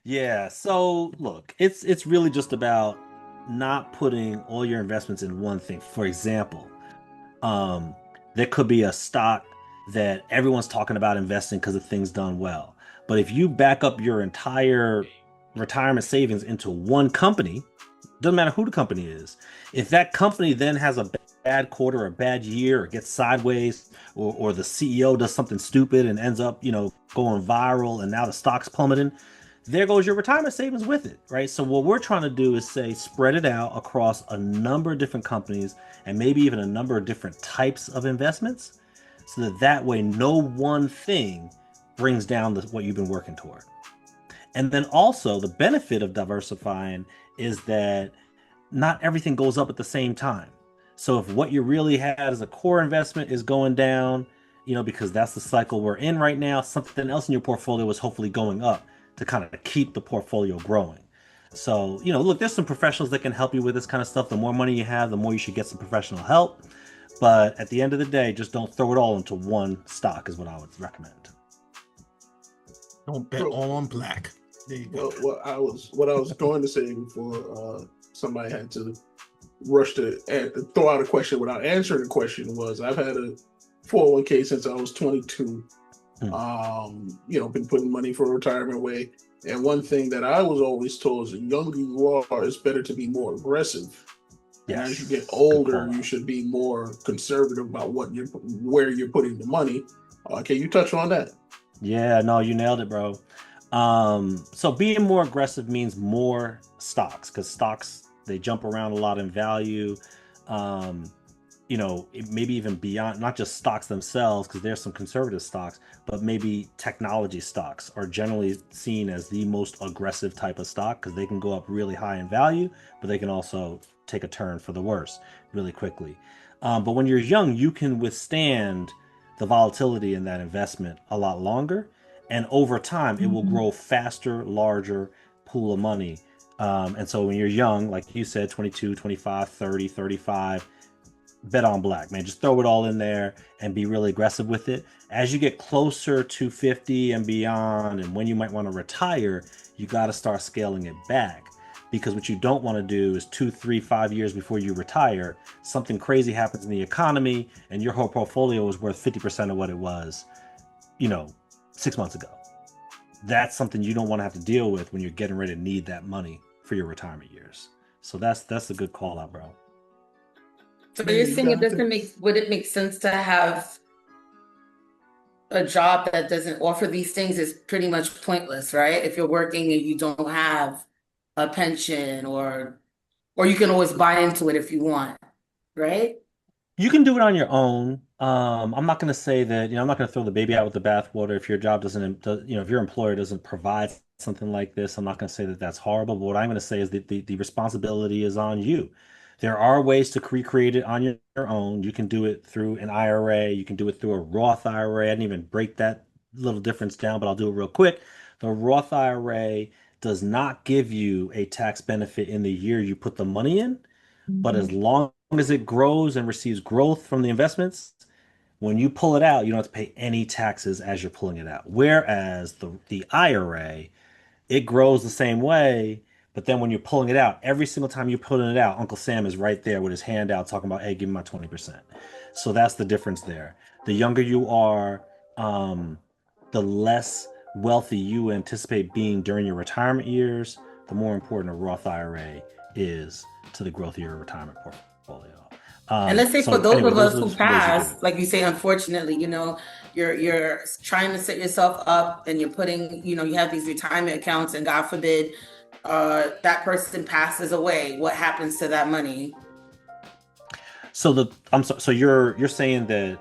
Yeah. So look, it's really just about not putting all your investments in one thing. For example, there could be a stock that everyone's talking about investing because of things done well. But if you back up your entire retirement savings into one company, doesn't matter who the company is, if that company then has a bad quarter or a bad year or gets sideways, or the CEO does something stupid and ends up, going viral, and now the stock's plummeting, there goes your retirement savings with it, right? So what we're trying to do is say, spread it out across a number of different companies and maybe even a number of different types of investments, so that way no one thing brings down what you've been working toward. And then also the benefit of diversifying is that not everything goes up at the same time. So if what you really had as a core investment is going down, because that's the cycle we're in right now, something else in your portfolio is hopefully going up to kind of keep the portfolio growing. So, look, there's some professionals that can help you with this kind of stuff. The more money you have, the more you should get some professional help. But at the end of the day, just don't throw it all into one stock is what I would recommend. Don't bet all on black. There you go. What I was going to say before somebody had to rush to throw out a question without answering the question was I've had a 401k since I was 22. Been putting money for retirement away. And one thing that I was always told is the younger you are, it's better to be more aggressive. And as you get older, you should be more conservative about where you're putting the money. Can you touch on that? Yeah, no, you nailed it, bro. So being more aggressive means more stocks, because stocks, they jump around a lot in value. Maybe even beyond, not just stocks themselves, because there's some conservative stocks, but maybe technology stocks are generally seen as the most aggressive type of stock, because they can go up really high in value, but they can also take a turn for the worse really quickly. But when you're young, you can withstand the volatility in that investment a lot longer. And over time, it will grow faster, larger pool of money. And so when you're young, like you said, 22, 25, 30, 35, bet on black, man. Just throw it all in there and be really aggressive with it. As you get closer to 50 and beyond, and when you might want to retire, you got to start scaling it back. Because what you don't want to do is 2, 3, 5 years before you retire, something crazy happens in the economy and your whole portfolio is worth 50% of what it was, 6 months ago. That's something you don't want to have to deal with when you're getting ready to need that money for your retirement years. So that's a good call out, bro. So you're saying would it make sense to have a job that doesn't offer these things? Is pretty much pointless, right? If you're working and you don't have a pension, or you can always buy into it if you want, right? You can do it on your own. I'm not going to say that, I'm not going to throw the baby out with the bathwater. If your job if your employer doesn't provide something like this, I'm not going to say that that's horrible. But what I'm going to say is that the responsibility is on you. There are ways to recreate it on your own. You can do it through an IRA. You can do it through a Roth IRA. I didn't even break that little difference down, but I'll do it real quick. The Roth IRA does not give you a tax benefit in the year you put the money in, but as long as it grows and receives growth from the investments, when you pull it out, you don't have to pay any taxes as you're pulling it out. Whereas the IRA, it grows the same way, but then when you're pulling it out, every single time you're pulling it out, Uncle Sam is right there with his hand out talking about, hey, give me my 20%. So that's the difference there. The younger you are, the less wealthy you anticipate being during your retirement years, the more important a Roth IRA is to the growth of your retirement portfolio. And let's say for those of us who pass, like you say, unfortunately, you're trying to set yourself up and you're putting, you have these retirement accounts, and God forbid, that person passes away. What happens to that money? So so you're saying that,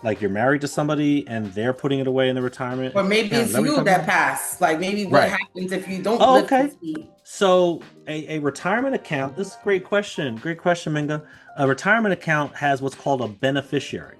like, you're married to somebody and they're putting it away in the retirement? Or maybe it's you that pass. Like, maybe what happens if you don't live to see? So a retirement account, this is a great question. Great question, Minga. A retirement account has what's called a beneficiary.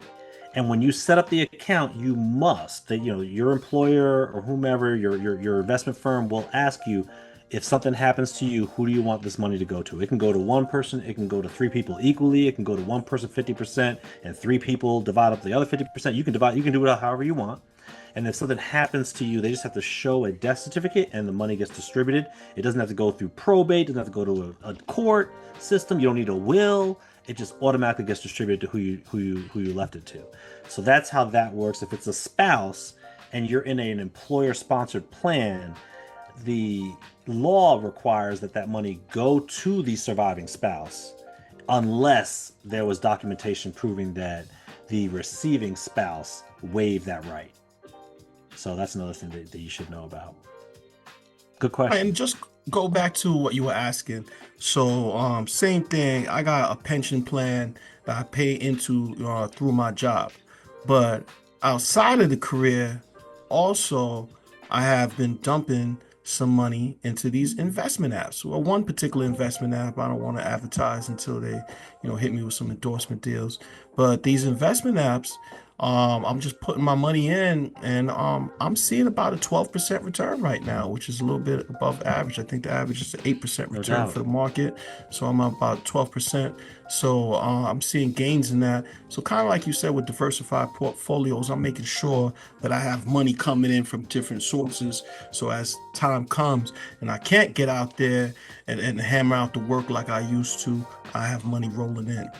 And when you set up the account, you must, your employer or whomever, your investment firm will ask you, if something happens to you, who do you want this money to go to? It can go to one person, it can go to 3 people equally, it can go to one person 50%, and 3 people divide up the other 50%. You can do it however you want. And if something happens to you, they just have to show a death certificate and the money gets distributed. It doesn't have to go through probate, it doesn't have to go to a court system. You don't need a will. It just automatically gets distributed to who you left it to. So that's how that works. If it's a spouse and you're in an employer-sponsored plan, the law requires that money go to the surviving spouse unless there was documentation proving that the receiving spouse waived that right. So that's another thing that you should know about. Good question. And just go back to what you were asking. So same thing. I got a pension plan that I pay into through my job. But outside of the career, also, I have been dumping some money into these investment apps. Well, one particular investment app, I don't want to advertise until they, hit me with some endorsement deals. But these investment apps, I'm just putting my money in, and I'm seeing about a 12% return right now, which is a little bit above average. I think the average is an 8% No return doubt. for the market. So I'm about 12%. So I'm seeing gains in that. So kind of like you said with diversified portfolios, I'm making sure that I have money coming in from different sources. So as time comes and I can't get out there and hammer out the work like I used to, I have money rolling in.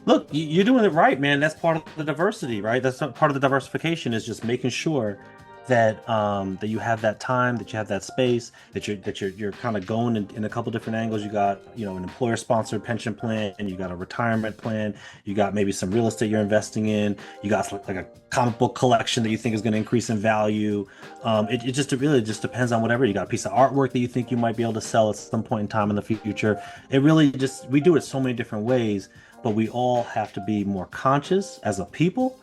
Look, you're doing it right, man. That's part of the diversity, right? That's part of the diversification is just making sure that that you have that time, that you have that space, that you're kind of going in a couple different angles. You got, you know, an employer-sponsored pension plan, and you got a retirement plan. You got maybe some real estate you're investing in. You got like a comic book collection that you think is going to increase in value. It really just depends on whatever. You got a piece of artwork that you think you might be able to sell at some point in time in the future. It really just, we do it so many different ways. But we all have to be more conscious as a people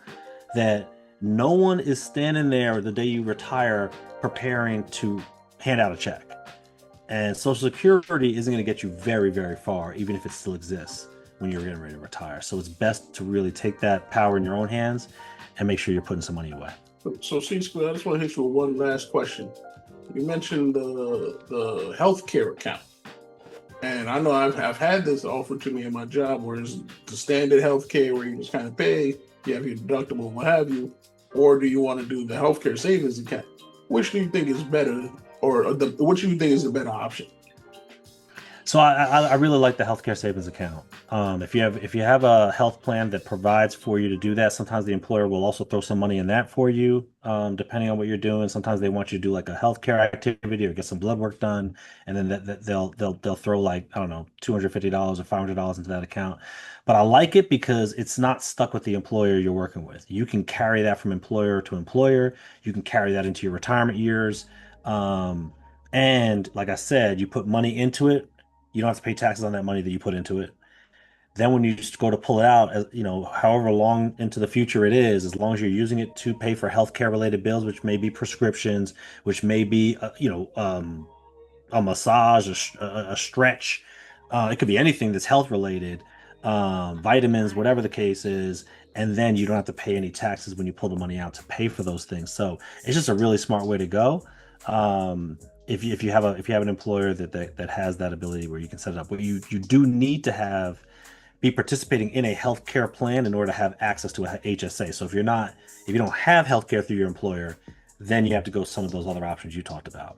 that no one is standing there the day you retire preparing to hand out a check. And Social Security isn't going to get you very, very far, even if it still exists when you're getting ready to retire. So it's best to really take that power in your own hands and make sure you're putting some money away. So, C-Square, I just want to hit you with one last question. You mentioned the healthcare account. And I know I've had this offered to me in my job, where it's the standard healthcare where you just kind of pay, you have your deductible, what have you, or do you want to do the healthcare savings account? Which do you think is better, or which do you think is the better option? So I really like the healthcare savings account. If you have a health plan that provides for you to do that, sometimes the employer will also throw some money in that for you, depending on what you're doing. Sometimes they want you to do like a healthcare activity or get some blood work done, and then they'll throw like, I don't know, $250 or $500 into that account. But I like it because it's not stuck with the employer you're working with. You can carry that from employer to employer. You can carry that into your retirement years. And like I said, you put money into it. You don't have to pay taxes on that money that you put into it. Then when you just go to pull it out, you know, however long into the future it is, as long as you're using it to pay for healthcare related bills, which may be prescriptions, which may be, a massage, a stretch. It could be anything that's health related, vitamins, whatever the case is. And then you don't have to pay any taxes when you pull the money out to pay for those things. So it's just a really smart way to go. If you have an employer that has that ability where you can set it up, but you do need to be participating in a healthcare plan in order to have access to a HSA. So if you don't have healthcare through your employer, then you have to go some of those other options you talked about.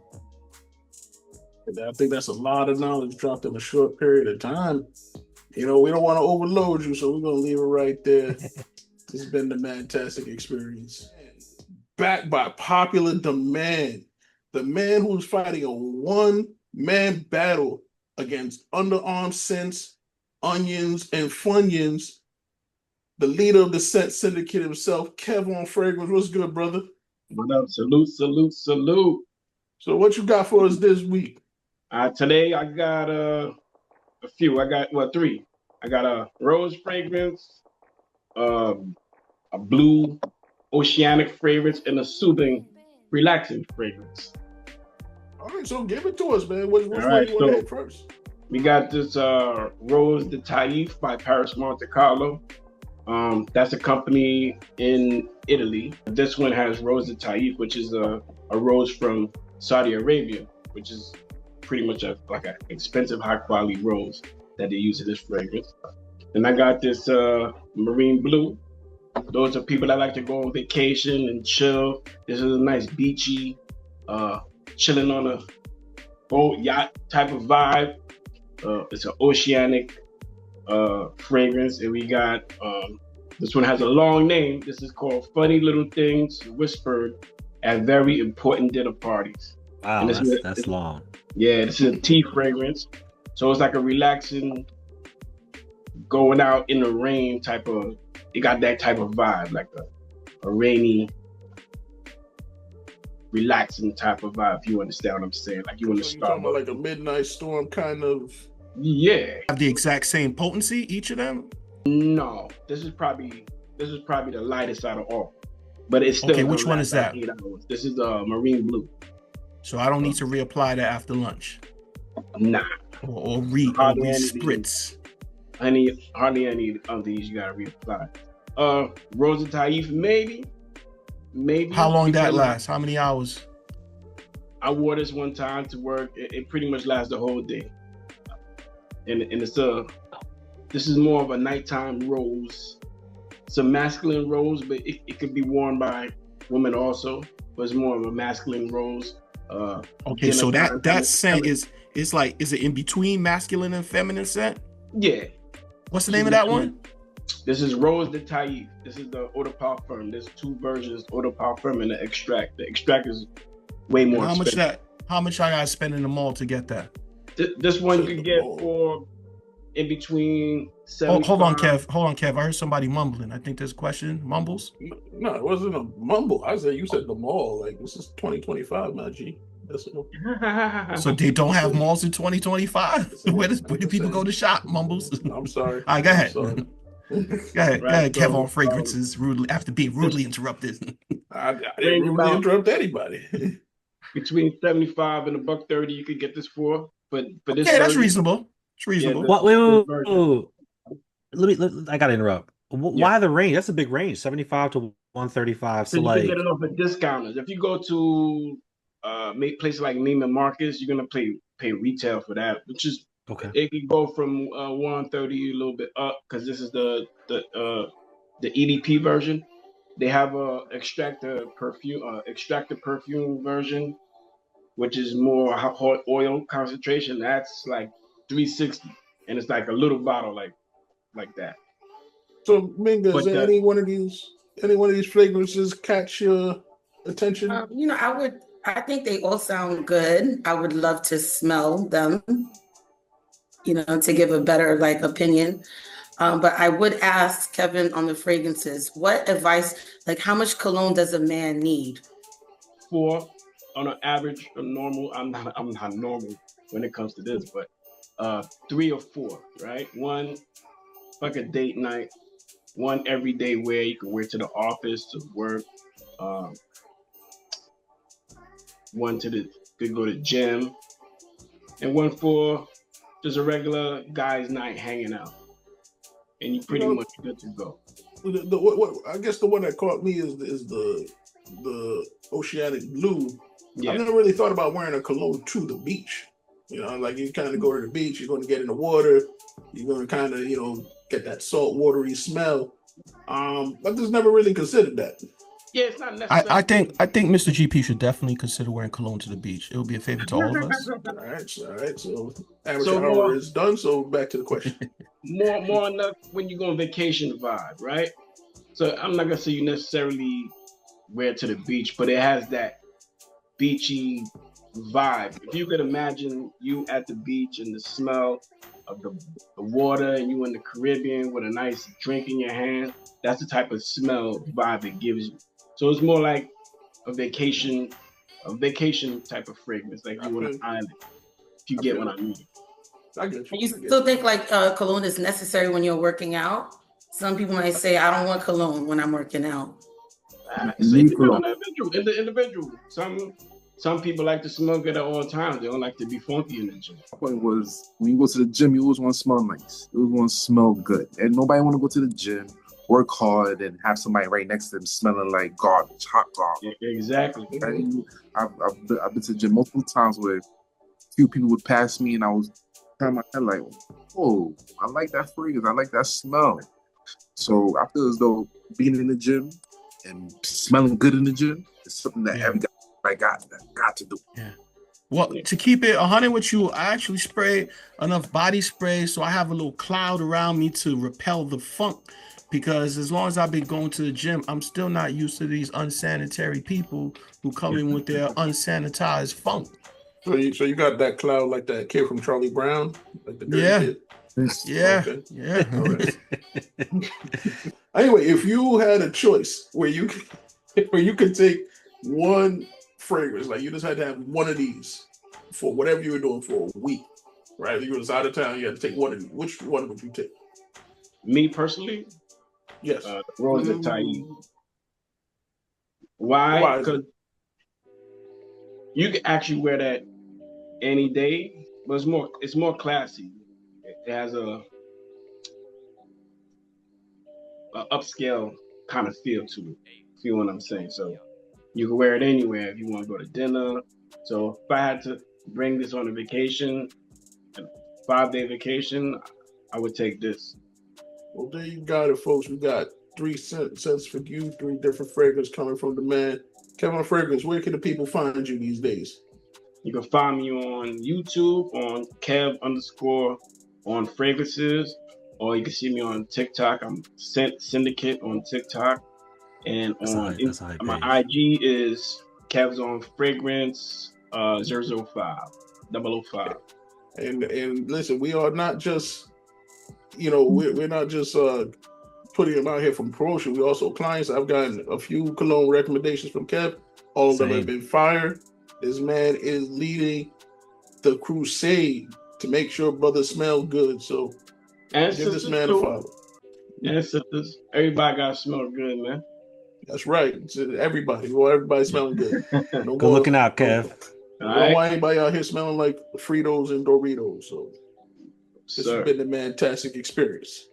I think that's a lot of knowledge dropped in a short period of time. You know, we don't want to overload you, so we're gonna leave it right there. This has been the Mantastic Experience, backed by popular demand. The man who's fighting a one-man battle against underarm scents, onions, and funyuns. The leader of the scent syndicate himself, Kevon Fragrance. What's good, brother? What up? Salute, salute, salute. So what you got for us this week? Today I got a few. I got three. I got a rose fragrance, a blue oceanic fragrance, and a soothing, relaxing fragrance. All right, so give it to us, man. Which one right, you want to hit first? We got this Rose de Taif by Paris Monte Carlo. That's a company in Italy. This one has Rose de Taif, which is a rose from Saudi Arabia, which is pretty much like an expensive, high quality rose that they use in this fragrance. Then I got this marine blue. Those are people that like to go on vacation and chill. This is a nice beachy, chilling on a boat, yacht type of vibe. It's an oceanic fragrance. And we got, this one has a long name. This is called Funny Little Things Whispered at Very Important Dinner Parties. Wow, that's long. Yeah, this is a tea fragrance. So it's like a relaxing, going out in the rain type of, it got that type of vibe, like a rainy, relaxing type of vibe, if you understand what I'm saying. Like you want to So start about like a midnight storm kind of. Yeah. Have the exact same potency, each of them? No, this is probably the lightest out of all. But it's still okay. Which one is that? 8 hours. This is marine blue. So I don't need to reapply that after lunch. Nah. Or spritz. Hardly any of these you gotta reapply. Rose de Taif, maybe. How long that because lasts? How many hours? I wore this one time to work. It pretty much lasts the whole day. And this is more of a nighttime rose. It's a masculine rose, but it could be worn by women also. But it's more of a masculine rose. Okay, so that scent is it in between masculine and feminine scent? Yeah. What's the name of that one? This is Rose de Taif. This is the eau de parfum. There's two versions, eau de parfum and the extract. The extract is way more expensive. How much I gotta spend in the mall to get that? This one you can get for in between 75. Hold on, Kev. I heard somebody mumbling. I think there's a question. Mumbles? No, it wasn't a mumble. You said the mall. Like, this is 2025, my G. So they don't have malls in 2025? Where do people go to shop, Mumbles? I'm sorry. All right, go ahead. Go ahead, Right, Kev on fragrances, rudely after being rudely interrupted. I didn't really interrupt anybody. Between 75 and $130 you could get this for. But this that's reasonable. It's reasonable. Wait. Let me. I gotta interrupt. Why the range? That's a big range, 75 to 135. So you like, can get it off of discounters. If you go to places like Neiman Marcus, you're gonna pay retail for that, which is okay. It can go from 130 a little bit up because this is the EDP version. They have a extractor perfume version, which is more hot oil concentration. That's like 360, and it's like a little bottle like that. So, Minga, is there any one of these fragrances catch your attention? I think they all sound good. I would love to smell them, to give a better opinion. But I would ask Kevin on the fragrances, what advice, how much cologne does a man need? 4 on an average, normal. I'm not normal when it comes to this, but 3 or 4, right? 1 like a date night, 1 everyday wear you can wear to the office, to work. 1 could go to gym, and 1 for just a regular guy's night hanging out, and you pretty much good to go. I guess the one that caught me is the oceanic blue. Yeah. I've never really thought about wearing a cologne to the beach. You kind of go to the beach, you're going to get in the water, you're going to kind of get that salt watery smell. But just never really considered that. Yeah, it's not necessary. I think Mr. GP should definitely consider wearing cologne to the beach. It would be a favor to all of us. All right. So average hour is done. So back to the question. more enough when you go on vacation vibe, right? So I'm not gonna say you necessarily wear it to the beach, but it has that beachy vibe. If you could imagine you at the beach and the smell of the water, and you in the Caribbean with a nice drink in your hand, that's the type of smell vibe it gives you. So it's more like a vacation type of fragrance, like you on an island. If you get what I mean. I get you. You still think cologne is necessary when you're working out? Some people might say, I don't want cologne when I'm working out. So it depends on the individual. Some people like to smell good at all times. They don't like to be funky in the gym. My point was, when you go to the gym, you always want to smell nice. You always want to smell good. And nobody want to go to the gym, work hard, and have somebody right next to them smelling like garbage, hot garbage. Yeah, exactly. Right? I've been to the gym multiple times where a few people would pass me, and I was turning my head like, oh, I like that fragrance. I like that smell. So I feel as though being in the gym and smelling good in the gym is something that every guy got to do. Yeah. Well, to keep it 100 with you, I actually spray enough body spray so I have a little cloud around me to repel the funk. Because as long as I've been going to the gym, I'm still not used to these unsanitary people who come in with their unsanitized funk. So you got that cloud like that kid from Charlie Brown, like the dirty kid? Yeah. Okay. Yeah. All right. Anyway, if you had a choice where you could take one fragrance, like you just had to have one of these for whatever you were doing for a week, right? You was out of town, you had to take one of these. Which one would you take? Me personally? Yes. Rose de Taif. Why? Because you can actually wear that any day, but it's more classy. It has upscale kind of feel to it. Feel what I'm saying? So you can wear it anywhere if you want to go to dinner. So if I had to bring this on a vacation, a 5-day vacation, I would take this. Well, there you got it, folks. We got 3 cents for you, 3 different fragrances coming from the man. Kevin Fragrance, where can the people find you these days? You can find me on YouTube on Kev_ on fragrances, or you can see me on TikTok. I'm Syndicate on TikTok, and my IG is Kev's on Fragrance 005. And listen, we are not just, we're not just putting them out here from promotion. We also clients. I've gotten a few cologne recommendations from Kev. All of them have been fire. This man is leading the crusade to make sure brothers smell good. So give this man a follow. And sisters, everybody gotta smell good, man. That's right. Everybody. Well, everybody smelling good. Good looking out, Kev. I don't want anybody out here smelling like Fritos and Doritos. So this has been the Mantastic Experience.